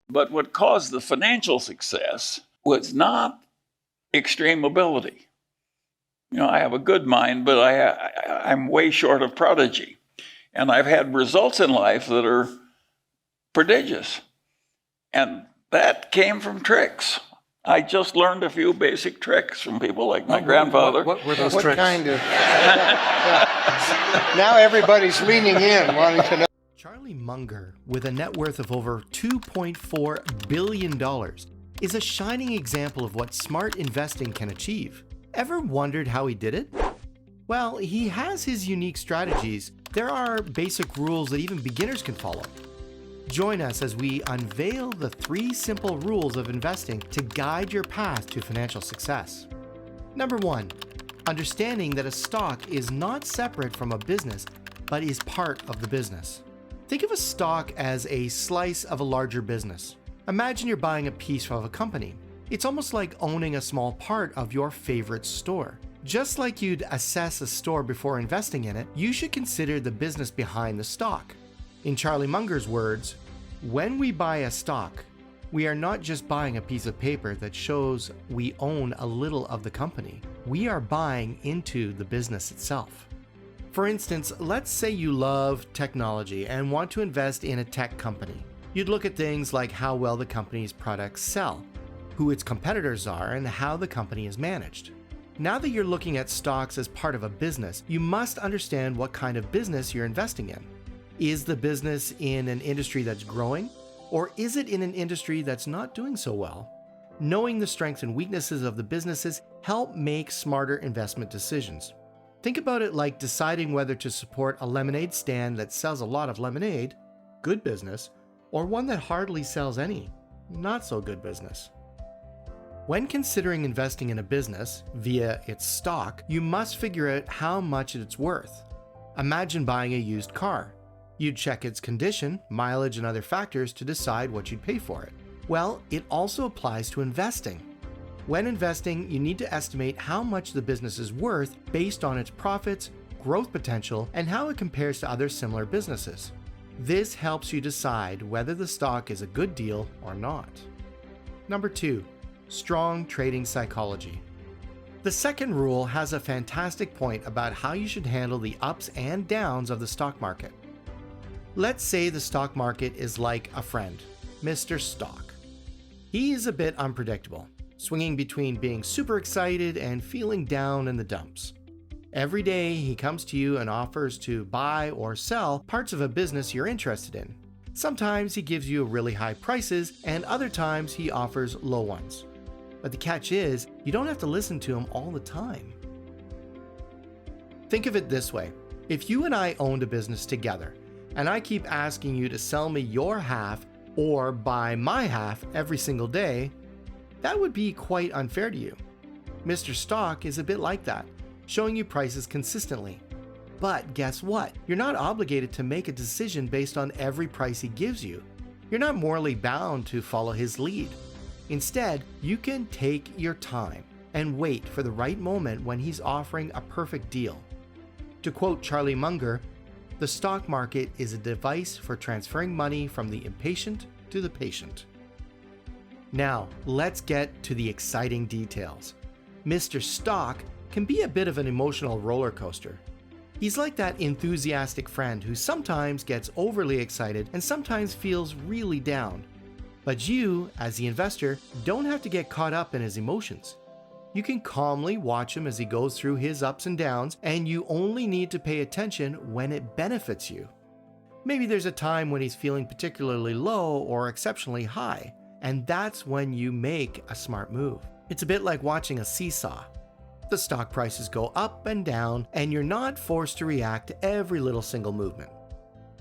But what caused the financial success was not extreme ability. I have a good mind, but I'm way short of prodigy. And I've had results in life that are prodigious. And that came from tricks. I just learned a few basic tricks from people like my grandfather. What were those tricks? What kind of... Now everybody's leaning in, wanting to know. Charlie Munger, with a net worth of over $2.4 billion, is a shining example of what smart investing can achieve. Ever wondered how he did it? Well, he has his unique strategies. There are basic rules that even beginners can follow. Join us as we unveil the 3 simple rules of investing to guide your path to financial success. Number 1, understanding that a stock is not separate from a business, but is part of the business. Think of a stock as a slice of a larger business. Imagine you're buying a piece of a company. It's almost like owning a small part of your favorite store. Just like you'd assess a store before investing in it, you should consider the business behind the stock. In Charlie Munger's words, when we buy a stock, we are not just buying a piece of paper that shows we own a little of the company. We are buying into the business itself. For instance, let's say you love technology and want to invest in a tech company. You'd look at things like how well the company's products sell, who its competitors are, and how the company is managed. Now that you're looking at stocks as part of a business, you must understand what kind of business you're investing in. Is the business in an industry that's growing, or is it in an industry that's not doing so well? Knowing the strengths and weaknesses of the businesses help make smarter investment decisions. Think about it like deciding whether to support a lemonade stand that sells a lot of lemonade, good business, or one that hardly sells any, not so good business. When considering investing in a business via its stock, you must figure out how much it's worth. Imagine buying a used car. You'd check its condition, mileage, and other factors to decide what you'd pay for it. Well, it also applies to investing. When investing, you need to estimate how much the business is worth based on its profits, growth potential, and how it compares to other similar businesses. This helps you decide whether the stock is a good deal or not. Number 2, strong trading psychology. The second rule has a fantastic point about how you should handle the ups and downs of the stock market. Let's say the stock market is like a friend, Mr. Stock. He's a bit unpredictable, swinging between being super excited and feeling down in the dumps. Every day he comes to you and offers to buy or sell parts of a business you're interested in. Sometimes he gives you really high prices, and other times he offers low ones. But the catch is, you don't have to listen to him all the time. Think of it this way. If you and I owned a business together, and I keep asking you to sell me your half or buy my half every single day, that would be quite unfair to you. Mr. Stock is a bit like that, showing you prices consistently. But guess what? You're not obligated to make a decision based on every price he gives you. You're not morally bound to follow his lead. Instead, you can take your time and wait for the right moment when he's offering a perfect deal. To quote Charlie Munger, the stock market is a device for transferring money from the impatient to the patient. Now, let's get to the exciting details. Mr. Stock can be a bit of an emotional roller coaster. He's like that enthusiastic friend who sometimes gets overly excited and sometimes feels really down. But you, as the investor, don't have to get caught up in his emotions. You can calmly watch him as he goes through his ups and downs, and you only need to pay attention when it benefits you. Maybe there's a time when he's feeling particularly low or exceptionally high, and that's when you make a smart move. It's a bit like watching a seesaw. The stock prices go up and down, and you're not forced to react to every little single movement.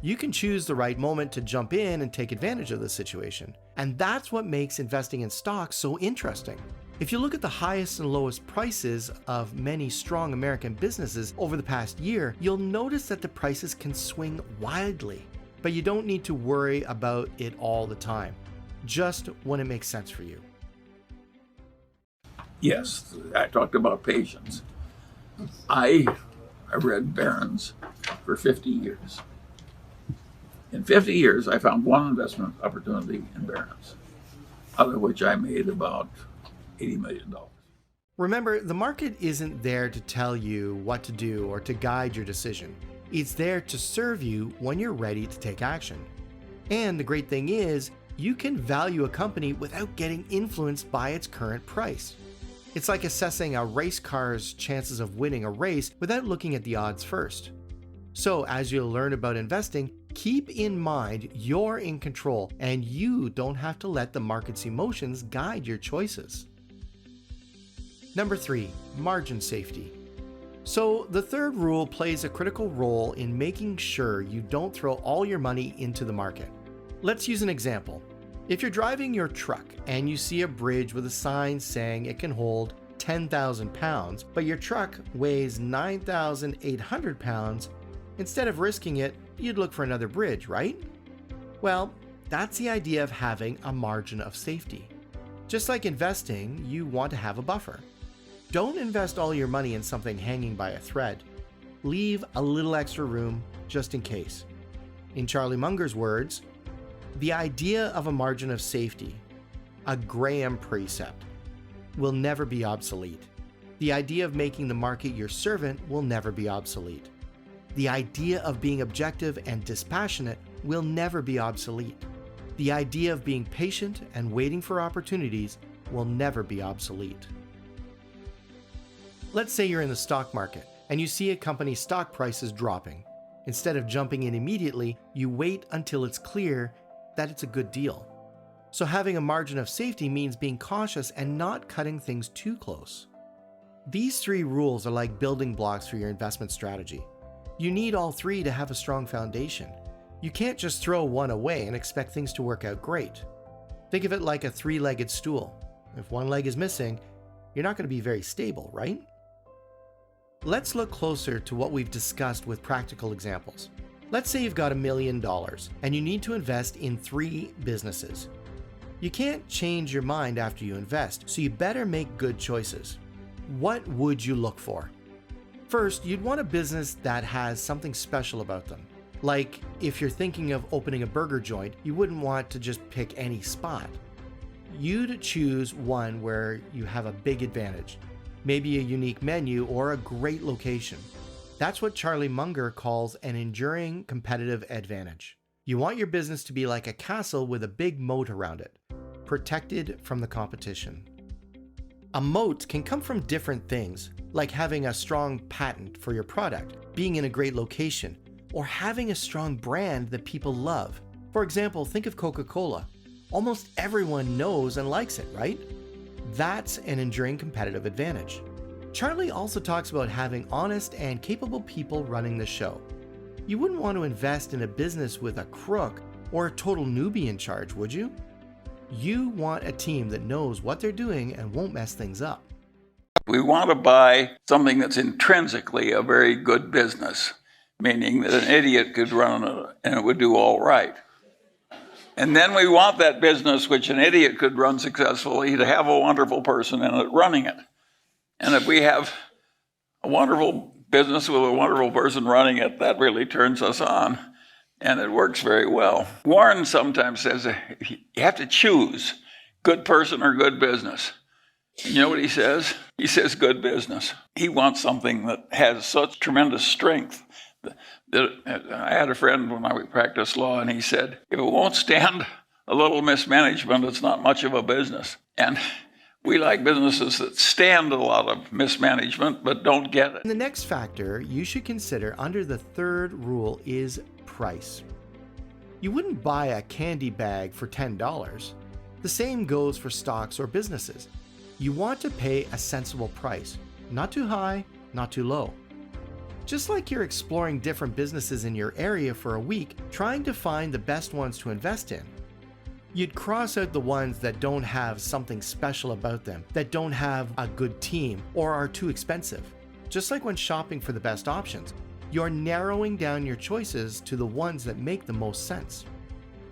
You can choose the right moment to jump in and take advantage of the situation, and that's what makes investing in stocks so interesting. If you look at the highest and lowest prices of many strong American businesses over the past year, you'll notice that the prices can swing wildly, but you don't need to worry about it all the time, just when it makes sense for you. Yes, I talked about patience. I read Barron's for 50 years. In 50 years, I found one investment opportunity in Barron's, out of which I made about $80 million. Remember, the market isn't there to tell you what to do or to guide your decision. It's there to serve you when you're ready to take action. And the great thing is, you can value a company without getting influenced by its current price. It's like assessing a race car's chances of winning a race without looking at the odds first. So as you learn about investing, keep in mind you're in control and you don't have to let the market's emotions guide your choices. Number 3, margin safety. So the third rule plays a critical role in making sure you don't throw all your money into the market. Let's use an example. If you're driving your truck and you see a bridge with a sign saying it can hold 10,000 pounds, but your truck weighs 9,800 pounds, instead of risking it, you'd look for another bridge, right? Well, that's the idea of having a margin of safety. Just like investing, you want to have a buffer. Don't invest all your money in something hanging by a thread. Leave a little extra room just in case. In Charlie Munger's words, the idea of a margin of safety, a Graham precept, will never be obsolete. The idea of making the market your servant will never be obsolete. The idea of being objective and dispassionate will never be obsolete. The idea of being patient and waiting for opportunities will never be obsolete. Let's say you're in the stock market and you see a company's stock price is dropping. Instead of jumping in immediately, you wait until it's clear that it's a good deal. So having a margin of safety means being cautious and not cutting things too close. These 3 rules are like building blocks for your investment strategy. You need all 3 to have a strong foundation. You can't just throw one away and expect things to work out great. Think of it like a 3-legged stool. If one leg is missing, you're not going to be very stable, right? Let's look closer to what we've discussed with practical examples. Let's say you've got $1 million and you need to invest in 3 businesses. You can't change your mind after you invest, so you better make good choices. What would you look for? First, you'd want a business that has something special about them. Like, if you're thinking of opening a burger joint, you wouldn't want to just pick any spot. You'd choose one where you have a big advantage, maybe a unique menu or a great location. That's what Charlie Munger calls an enduring competitive advantage. You want your business to be like a castle with a big moat around it, protected from the competition. A moat can come from different things, like having a strong patent for your product, being in a great location, or having a strong brand that people love. For example, think of Coca-Cola. Almost everyone knows and likes it, right? That's an enduring competitive advantage. Charlie also talks about having honest and capable people running the show. You wouldn't want to invest in a business with a crook or a total newbie in charge, would you? You want a team that knows what they're doing and won't mess things up. We want to buy something that's intrinsically a very good business, meaning that an idiot could run it and it would do all right. And then we want that business, which an idiot could run successfully, to have a wonderful person in it running it. And if we have a wonderful business with a wonderful person running it, that really turns us on. And it works very well. Warren sometimes says you have to choose good person or good business. And you know what he says? He says good business. He wants something that has such tremendous strength. I had a friend when I practiced law, and he said, if it won't stand a little mismanagement, it's not much of a business. And we like businesses that stand a lot of mismanagement but don't get it. And the next factor you should consider under the third rule is price. You wouldn't buy a candy bag for $10. The same goes for stocks or businesses. You want to pay a sensible price, not too high, not too low. Just like you're exploring different businesses in your area for a week, trying to find the best ones to invest in. You'd cross out the ones that don't have something special about them, that don't have a good team, or are too expensive. Just like when shopping for the best options, you're narrowing down your choices to the ones that make the most sense.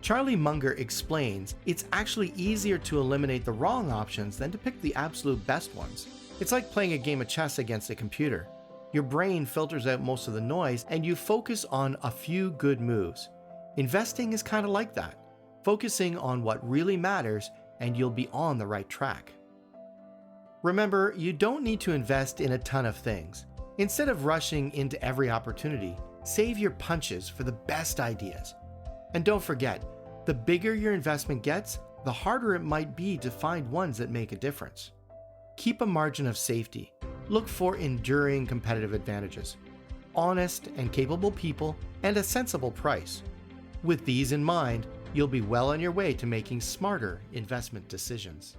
Charlie Munger explains it's actually easier to eliminate the wrong options than to pick the absolute best ones. It's like playing a game of chess against a computer. Your brain filters out most of the noise and you focus on a few good moves. Investing is kind of like that, focusing on what really matters and you'll be on the right track. Remember, you don't need to invest in a ton of things. Instead of rushing into every opportunity, save your punches for the best ideas. And don't forget, the bigger your investment gets, the harder it might be to find ones that make a difference. Keep a margin of safety. Look for enduring competitive advantages, honest and capable people, and a sensible price. With these in mind, you'll be well on your way to making smarter investment decisions.